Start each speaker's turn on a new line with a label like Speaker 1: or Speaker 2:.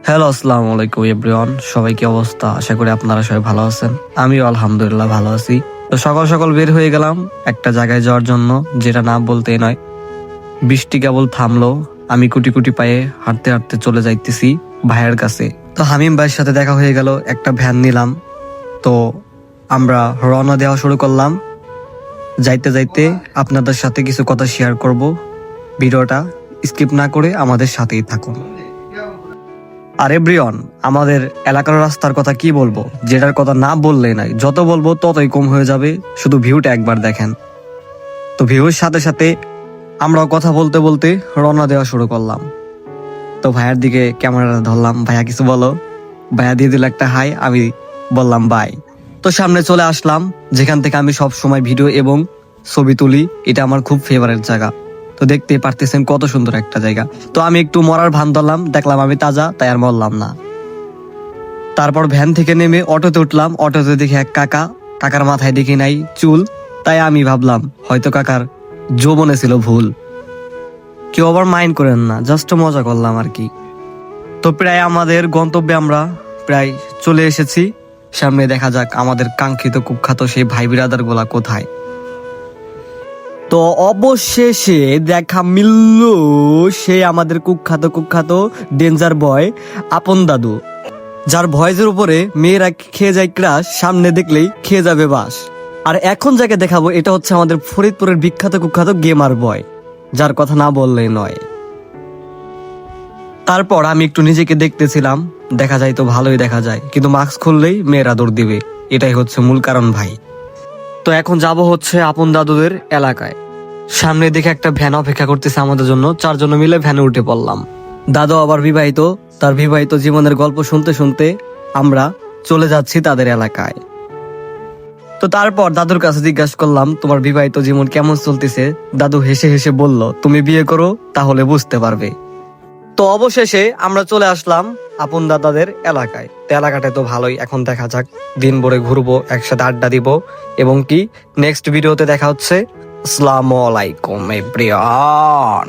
Speaker 1: Hello, আসসালামু আলাইকুম everyone. সবাই কি অবস্থা? আশা করি আপনারা সবাই ভালো আছেন। আমিও আলহামদুলিল্লাহ ভালো আছি। তো সকাল সকাল বের হয়ে গেলাম একটা জায়গায় যাওয়ার জন্য, যেটা না বলতেই নয়। বৃষ্টি কেবল থামলো, আমি কুটি কুটি পায়ে হাঁটতে হাঁটতে চলে যাইতেছি ভাইয়ের কাছে। তো হামিম ভাইয়ের সাথে দেখা হয়ে গেল, একটা ভ্যান নিলাম। তো আমরা রওনা দেওয়া শুরু করলাম। যাইতে যাইতে আপনাদের সাথে কিছু কথা শেয়ার করব। ভিডিওটা স্কিপ না করে আমাদের সাথেই থাকুন। আরে ব্রিয়ন, আমাদের এলাকার রাস্তার কথা কি বলবো, যেটার কথা না বললে নাই, যত বলবো ততই কম হয়ে যাবে। শুধু ভিউটা একবার দেখেন। তো ভিউর সাথে সাথে আমরাও কথা বলতে বলতে রওনা দেওয়া শুরু করলাম। তো ভাইয়ার দিকে ক্যামেরাটা ধরলাম, ভাইয়া কিছু বলো। ভাইয়া দিয়ে দিল একটা হাই, আমি বললাম বাই। তো সামনে চলে আসলাম, যেখান থেকে আমি সব সময় ভিডিও এবং ছবি তুলি। এটা আমার খুব ফেভারিট জায়গা। তো দেখতে পারতেছেন কত সুন্দর একটা জায়গা। তো আমি একটু মরার ভান ধরলাম, দেখলাম আমি তাজা, তাই আর মরলাম না। তারপর ভ্যান থেকে নেমে অটোতে উঠলাম। অটোতে দেখে এক কাকার মাথায় দেখি নাই চুল। তাই আমি ভাবলাম হয়তো কাকার যৌবনে ছিল ভুল। কেউ আবার মাইন্ড করেন না, জাস্ট মজা করলাম আর কি। তো প্রায় আমাদের গন্তব্যে আমরা প্রায় চলে এসেছি। সামনে দেখা যাক আমাদের কাঙ্ক্ষিত কুখ্যাত সেই ভাই বিরাদার গুলা কোথায়। তো অবশেষে দেখা মিলল সে আমাদের কুখ্যাত ডেঞ্জার বয় আপন দাদু, যার ভয়েসের উপরে মেয়েরা খেয়ে যায় ক্রাশ, সামনে দেখলেই খেয়ে যাবে বাস। আর এখন যাকে দেখাবো, এটা হচ্ছে আমাদের ফরিদপুরের বিখ্যাত কুখ্যাত গেমার বয়, যার কথা না বললেই নয়। তারপর আমি একটু নিজেকে দেখতেছিলাম, দেখা যায় তো ভালোই দেখা যায়, কিন্তু মাস্ক খুললেই মেয়েরা দৌড় দিবে। এটাই হচ্ছে মূল কারণ ভাই। তো এখন যাব হচ্ছে আপন দাদুদের এলাকায়। সামনে দেখে একটা ভ্যান অপেক্ষা করতেছে আমাদের জন্য। 4 জন মিলে ভ্যানে উঠে পড়লাম। দাদু আবার বিবাহিত, তার বিবাহিত জীবনের গল্প শুনতে শুনতে আমরা চলে যাচ্ছি তাদের এলাকায়। তো তারপর দাদুর কাছে জিজ্ঞাসা করলাম, তোমার বিবাহিত জীবন কেমন চলতেছে? দাদু হেসে হেসে বলল, তুমি বিয়ে করো, তাহলে বুঝতে পারবে। তো অবশেষে আমরা চলে আসলাম আপন দাদাদের এলাকায়। তো এলাকাটায় তো ভালোই। এখন দেখা যাক, দিন ভরে ঘুরবো, একসাথে আড্ডা দিব, এবং কি নেক্সট ভিডিওতে দেখা হচ্ছে। আসসালামু আলাইকুম এভরিওয়ান।